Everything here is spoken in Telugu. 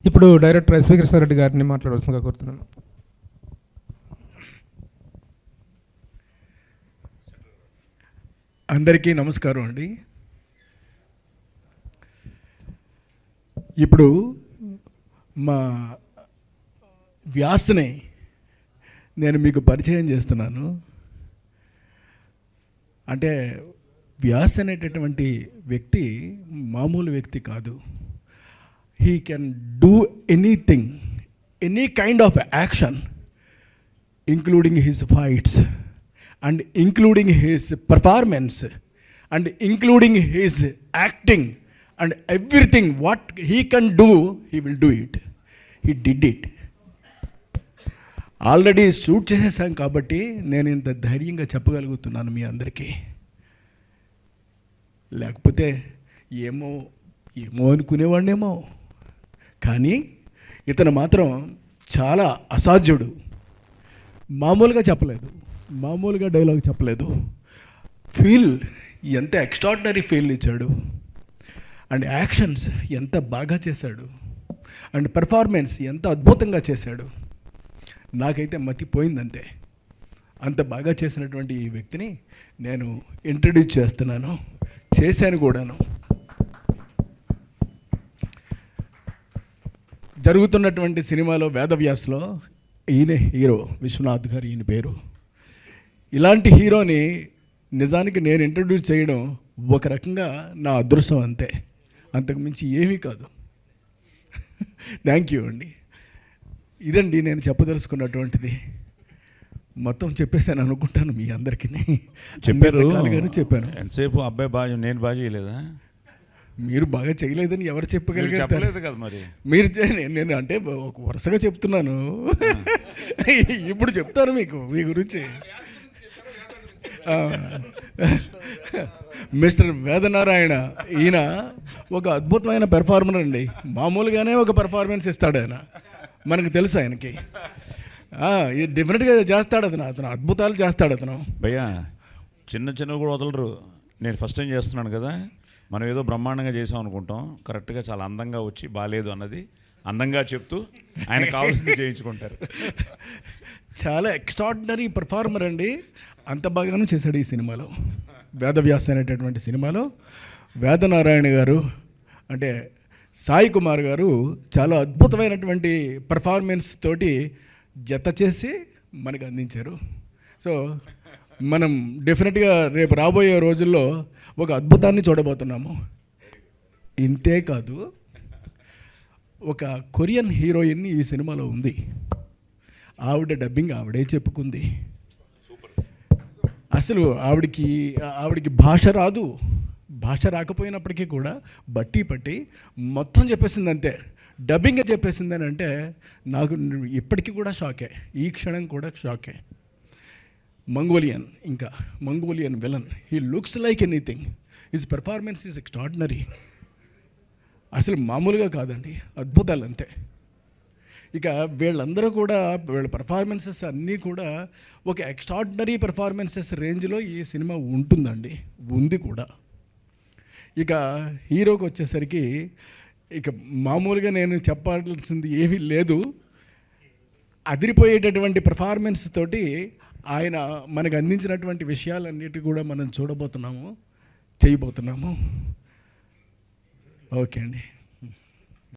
ఇప్పుడు డైరెక్టర్ ఎస్వి కృష్ణారెడ్డి గారిని మాట్లాడవలసిందిగా కోరుతున్నాను. అందరికీ నమస్కారం అండి. ఇప్పుడు మా వ్యాస్ని నేను మీకు పరిచయం చేస్తున్నాను. అంటే వ్యాస్ అనేటటువంటి వ్యక్తి మామూలు వ్యక్తి కాదు. He can do anything, any kind of action, including his fights and including his performance and including his acting and everything what he can do, he will do it. He did it. Already shoot చేసేసాం కాబట్టి నేను ఇంత ధైర్యంగా చెప్పగలుగుతున్నాను మీ అందరికీ. లేకపోతే ఏమో ఏమో అనుకునేవాడినేమో, కానీ ఇతను మాత్రం చాలా అసాధ్యుడు. మామూలుగా చెప్పలేదు, మామూలుగా డైలాగ్ చెప్పలేదు. ఫీల్ ఎంత ఎక్స్ట్రాడినరీ ఫీల్ ఇచ్చాడు, అండ్ యాక్షన్స్ ఎంత బాగా చేశాడు, అండ్ పెర్ఫార్మెన్స్ ఎంత అద్భుతంగా చేశాడు. నాకైతే మతిపోయిందంతే. అంత బాగా చేసినటువంటి ఈ వ్యక్తిని నేను ఇంట్రడ్యూస్ చేస్తున్నాను, చేశాను కూడాను. జరుగుతున్నటువంటి సినిమాలో వేదవ్యాస్లో ఈయనే హీరో, విశ్వనాథ్ గారు ఈయన పేరు. ఇలాంటి హీరోని నిజానికి నేను ఇంట్రడ్యూస్ చేయడం ఒక రకంగా నా అదృష్టం అంతే, అంతకుమించి ఏమీ కాదు. థ్యాంక్ యూ అండి. ఇదండి నేను చెప్పదలుచుకున్నటువంటిది. మొత్తం చెప్పేసాను అనుకుంటాను మీ అందరికీ. చెప్పారు, చెప్పాను. ఎంతసేపు అబ్బాయి బాగా, నేను బాగా చేయలేదా? మీరు బాగా చేయలేదని ఎవరు చెప్పగలిగారు? చెప్పలేదు కదా మరి మీరు. నేను అంటే ఒక వరుసగా చెప్తున్నాను. ఇప్పుడు చెప్తాను మీకు మీ గురించి. మిస్టర్ వేదనారాయణ ఈయన ఒక అద్భుతమైన పెర్ఫార్మర్ అండి. మామూలుగానే ఒక పెర్ఫార్మెన్స్ ఇస్తాడు ఆయన, మనకు తెలుసు ఆయనకి. డిఫరెంట్గా చేస్తాడు అతను అద్భుతాలు చేస్తాడు అతను. భయ్యా చిన్నవి కూడా వదలరు. నేను ఫస్ట్ టైం చేస్తున్నాను కదా, మనం ఏదో బ్రహ్మాండంగా చేసాం అనుకుంటాం, కరెక్ట్గా చాలా అందంగా వచ్చి బాగాలేదు అన్నది అందంగా చెప్తూ ఆయన కావాల్సింది చేయించుకుంటారు. చాలా ఎక్స్ట్రాడినరీ పెర్ఫార్మర్ అండి. అంత బాగానే చేశాడు ఈ సినిమాలో. వేదవ్యాస్ అనేటటువంటి సినిమాలో వేదనారాయణ గారు అంటే సాయి కుమార్ గారు చాలా అద్భుతమైనటువంటి పెర్ఫార్మెన్స్ తోటి జత చేసి మనకు అందించారు. సో మనం డెఫినెట్గా రేపు రాబోయే రోజుల్లో ఒక అద్భుతాన్ని చూడబోతున్నాము. ఇంతే కాదు, ఒక కొరియన్ హీరోయిన్ ఈ సినిమాలో ఉంది. ఆవిడ డబ్బింగ్ ఆవిడే చెప్పుకుంది. అసలు ఆవిడికి భాష రాదు. భాష రాకపోయినప్పటికీ కూడా బట్టి పట్టి మొత్తం చెప్పేసింది అంతే. డబ్బింగ్గా చెప్పేసిందని అంటే నాకు ఇప్పటికీ కూడా షాకే, ఈ క్షణం కూడా షాకే. Mongolian villain, he looks like anything. His performance is extraordinary. అసలు మామూలుగా కాదండి, అద్భుతాలు అంతే. ఇక వీళ్ళందరూ కూడా వీళ్ళ పెర్ఫార్మెన్సెస్ అన్నీ కూడా ఒక ఎక్స్ట్రాడినరీ పెర్ఫార్మెన్సెస్ రేంజ్లో ఈ సినిమా ఉంటుందండి, ఉంది కూడా. ఇక హీరోకి వచ్చేసరికి ఇక మామూలుగా నేను చెప్పాల్సింది ఏమీ లేదు. అదిరిపోయేటటువంటి పెర్ఫార్మెన్స్ తోటి ఆయన మనకు అందించినటువంటి విషయాలన్నిటి కూడా మనం చూడబోతున్నాము, చేయబోతున్నాము. ఓకే అండి.